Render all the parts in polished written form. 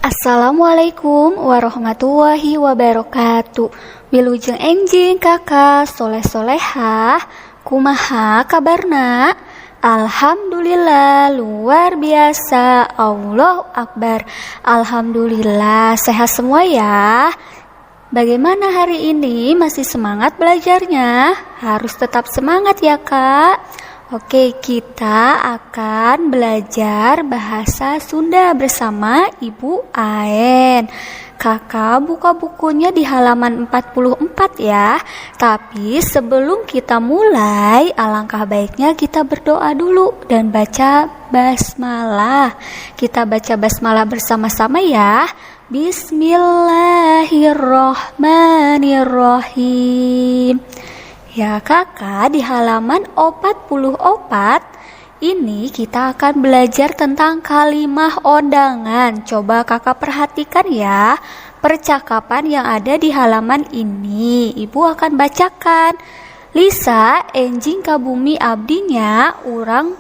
Assalamualaikum warahmatullahi wabarakatuh. Wilujeng enjing kakak soleh-solehah, kumaha kabarna? Alhamdulillah luar biasa, Allahu Akbar. Alhamdulillah sehat semua ya. Bagaimana hari ini? Masih semangat belajarnya? Harus tetap semangat ya kak. Oke, kita akan belajar bahasa Sunda bersama Ibu Aen. Kakak buka bukunya di halaman 44 ya. Tapi sebelum kita mulai, alangkah baiknya kita berdoa dulu dan baca basmalah. Kita baca basmalah bersama-sama ya. Bismillahirrohmanirrohim. Ya kakak, di halaman 44 ini kita akan belajar tentang kalimah ondangan. Coba kakak perhatikan ya percakapan yang ada di halaman ini. Ibu akan bacakan. Lisa enjing ka bumi abdinya urang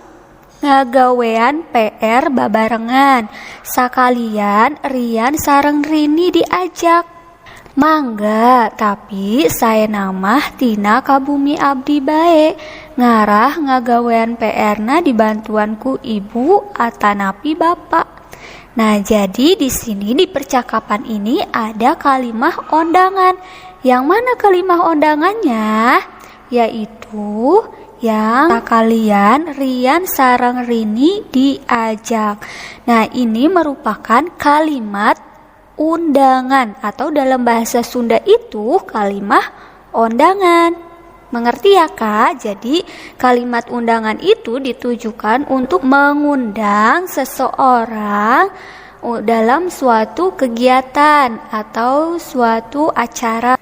ngagawean PR babarengan. Sakalian Rian sareng Rini diajak. Mangga, tapi saya namah tina ka bumi abdi bae. Ngarah ngagawean PR-na dibantuanku ibu atanapi bapak. Nah, jadi di sini di percakapan ini ada kalimah ondangan. Yang mana kalimah ondangannya? Yaitu yang kalian Rian sareng Rini diajak. Nah, ini merupakan kalimat undangan atau dalam bahasa Sunda itu kalimah ondangan. Mengerti ya kak? Jadi kalimat undangan itu ditujukan untuk mengundang seseorang dalam suatu kegiatan atau suatu acara.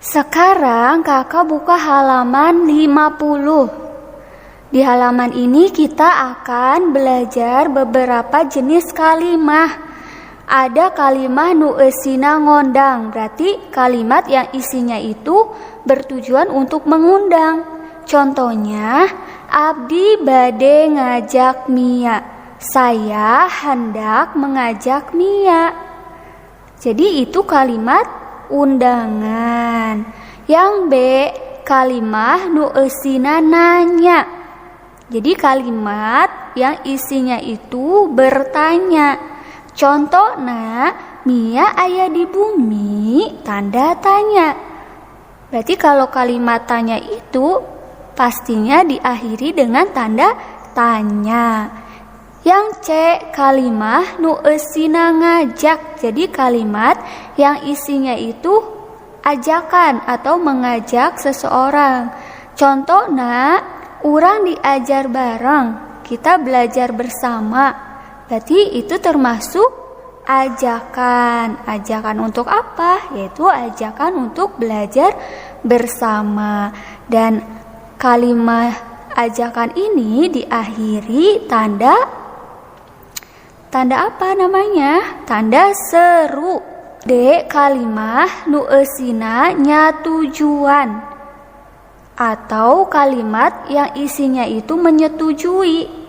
Sekarang kakak buka halaman 50. Di halaman ini kita akan belajar beberapa jenis kalimah. Ada kalimah nu eusina ngondang, berarti kalimat yang isinya itu bertujuan untuk mengundang. Contohnya, abdi bade ngajak Mia. Saya hendak mengajak Mia. Jadi itu kalimat undangan. Yang B, kalimah nu eusina nanya. Jadi kalimat yang isinya itu bertanya. Contohnya, Mia aya di bumi, tanda tanya. Berarti kalau kalimat tanya itu pastinya diakhiri dengan tanda tanya. Yang C, kalimah nu eusina ngajak. Jadi kalimat yang isinya itu ajakan atau mengajak seseorang. Contohnya, urang diajar bareng, kita belajar bersama. Berarti itu termasuk ajakan. Ajakan untuk apa? Yaitu ajakan untuk belajar bersama. Dan kalimat ajakan ini diakhiri tanda apa namanya? Tanda seru. D, kalimah nu eusina nyatujuan atau kalimat yang isinya itu menyetujui.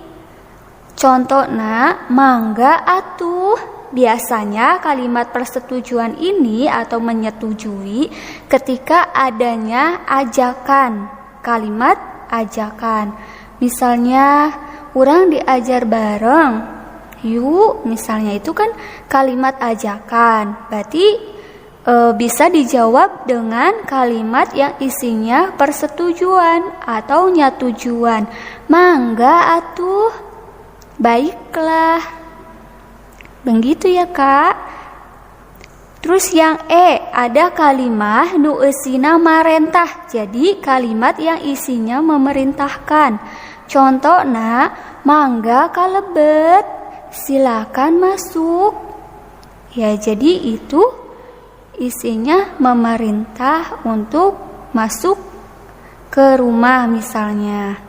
Contohnya, mangga atuh. Biasanya kalimat persetujuan ini atau menyetujui ketika adanya ajakan. Kalimat ajakan. Misalnya, urang diajar bareng. Yuk, misalnya itu kan kalimat ajakan. Berarti bisa dijawab dengan kalimat yang isinya persetujuan atau nyatujuan. Mangga atuh. Baiklah. Begitu ya kak. Terus yang E, ada kalimah nu eusina marentah. Jadi kalimat yang isinya memerintahkan. Contohnya, mangga kalebet, silakan masuk. Ya, jadi itu isinya memerintah untuk masuk ke rumah misalnya.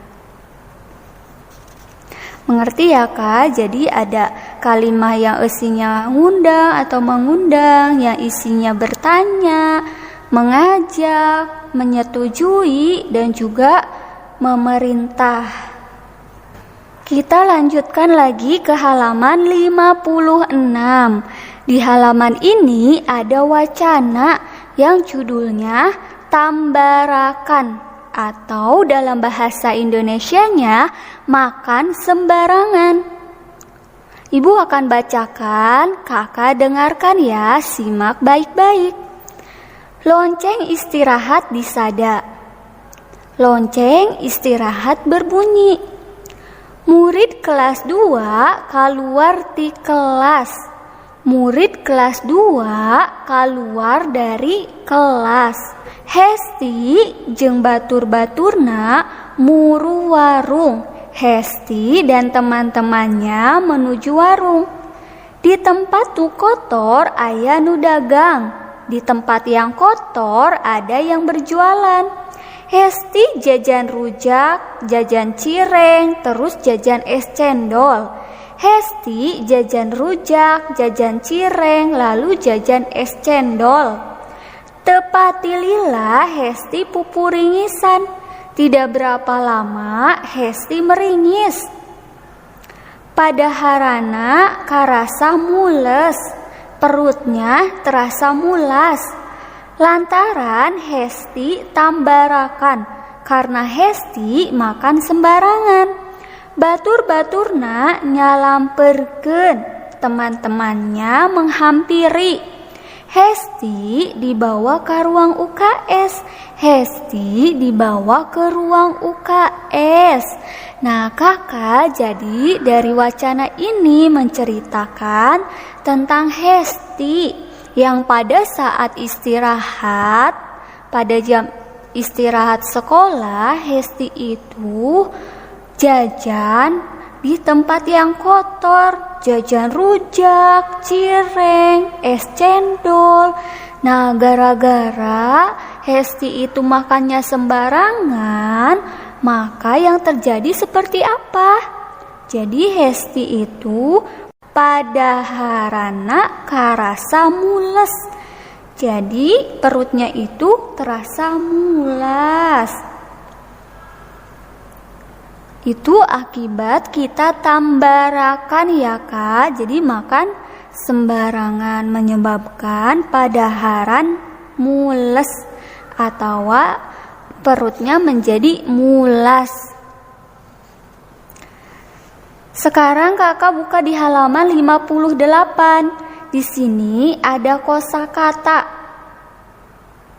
Mengerti ya kak? Jadi ada kalimah yang isinya ngundang atau mengundang, yang isinya bertanya, mengajak, menyetujui, dan juga memerintah. Kita lanjutkan lagi ke halaman 56. Di halaman ini ada wacana yang judulnya tambarakan, atau dalam bahasa Indonesianya makan sembarangan. Ibu akan bacakan, kakak dengarkan ya, simak baik-baik. Lonceng istirahat di sada. Lonceng istirahat berbunyi. Murid kelas 2 keluar di kelas. Murid kelas 2 keluar dari kelas. Hesti jeung batur-baturna muru warung. Hesti dan teman-temannya menuju warung. Di tempat tu kotor aya nu dagang. Di tempat yang kotor ada yang berjualan. Hesti jajan rujak, jajan cireng, terus jajan es cendol. Hesti jajan rujak, jajan cireng, lalu jajan es cendol. Tepati lila Hesti pupuringisan. Tidak berapa lama Hesti meringis. Pada harana karasa mules, perutnya terasa mulas. Lantaran Hesti tambarakan, karena Hesti makan sembarangan. Batur-baturna nyalamperkeun, teman-temannya menghampiri. Hesti dibawa ke ruang UKS. Hesti dibawa ke ruang UKS. Nah, kakak jadi dari wacana ini menceritakan tentang Hesti yang pada saat istirahat, pada jam istirahat sekolah, Hesti itu jajan di tempat yang kotor, jajan rujak, cireng, es cendol. Nah, gara-gara Hesti itu makannya sembarangan, maka yang terjadi seperti apa? Jadi Hesti itu pada harana karasa mules. Jadi perutnya itu terasa mulas. Itu akibat kita tambarakan ya kak. Jadi makan sembarangan menyebabkan pada haran mules atau perutnya menjadi mulas. Sekarang kakak buka di halaman 58. Di sini ada kosakata.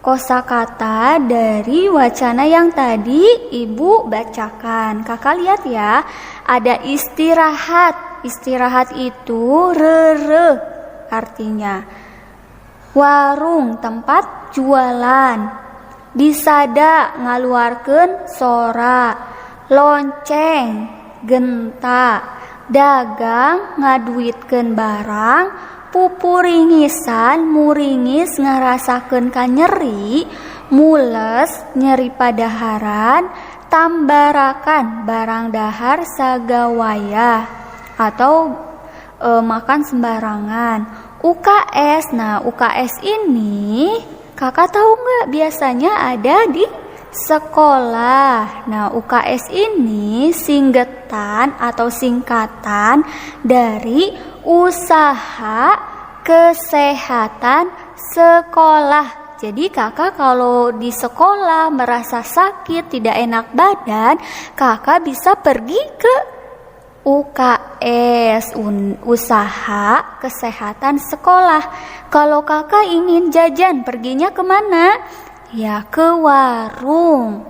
Kosakata dari wacana yang tadi ibu bacakan. Kakak lihat ya, ada istirahat. Istirahat itu rere artinya warung, tempat jualan. Disada ngaluarkeun sora. Lonceng genta, dagang ngaduitkeun barang, pupuringisan muringis ngarasakeun ka nyeri, mules nyeri pada haran, tambarakan barang dahar sagawaya atau makan sembarangan. UKS, nah UKS ini kakak tahu nggak biasanya ada di sekolah. Nah, UKS ini singgetan atau singkatan dari usaha kesehatan sekolah. Jadi kakak kalau di sekolah merasa sakit, tidak enak badan, kakak bisa pergi ke UKS, usaha kesehatan sekolah. Kalau kakak ingin jajan, perginya kemana? Ya, ke warung.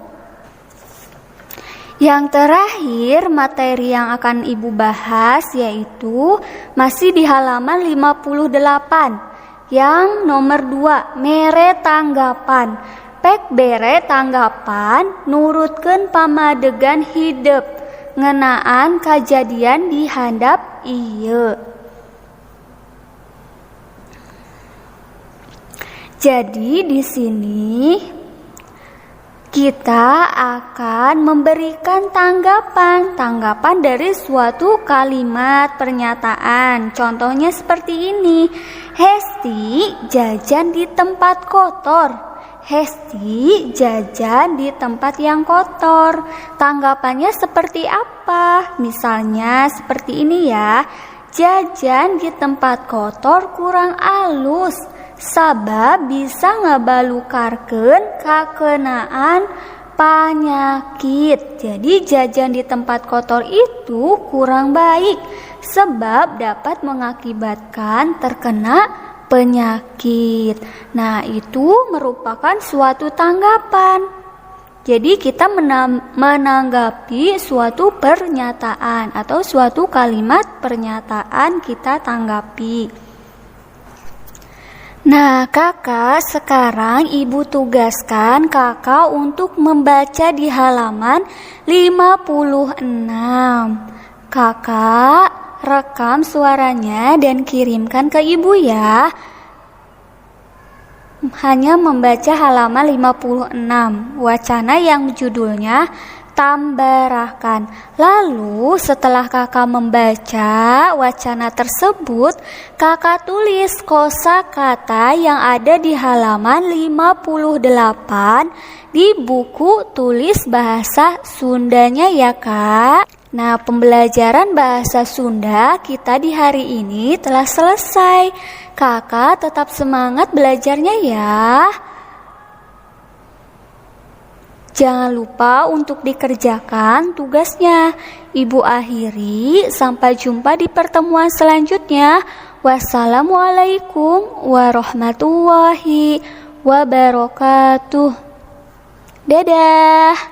Yang terakhir materi yang akan ibu bahas yaitu masih di halaman 58. Yang nomor 2, mere tanggapan. Pek bere tanggapan nurutkeun pamadegan hidup ngenaan kejadian di handap ieu. Jadi di sini kita akan memberikan tanggapan dari suatu kalimat pernyataan. Contohnya seperti ini. Hesti jajan di tempat kotor. Hesti jajan di tempat yang kotor. Tanggapannya seperti apa? apa? Misalnya seperti ini ya. Jajan di tempat kotor kurang alus, sabab bisa ngabalukarkeun kakenaan penyakit. Jadi jajan di tempat kotor itu kurang baik, sebab dapat mengakibatkan terkena penyakit. Nah, itu merupakan suatu tanggapan. Jadi kita menanggapi suatu pernyataan atau suatu kalimat pernyataan kita tanggapi. Nah, kakak, sekarang ibu tugaskan kakak untuk membaca di halaman 56. Kakak rekam suaranya dan kirimkan ke ibu ya. Hanya membaca halaman 56, wacana yang judulnya Tambarahkan. Lalu setelah kakak membaca wacana tersebut, kakak tulis kosakata yang ada di halaman 58 di buku tulis bahasa Sundanya ya kak. Nah, pembelajaran bahasa Sunda kita di hari ini telah selesai. Kakak tetap semangat belajarnya ya. Jangan lupa untuk dikerjakan tugasnya. Ibu akhiri, sampai jumpa di pertemuan selanjutnya. Wassalamualaikum warahmatullahi wabarakatuh. Dadah.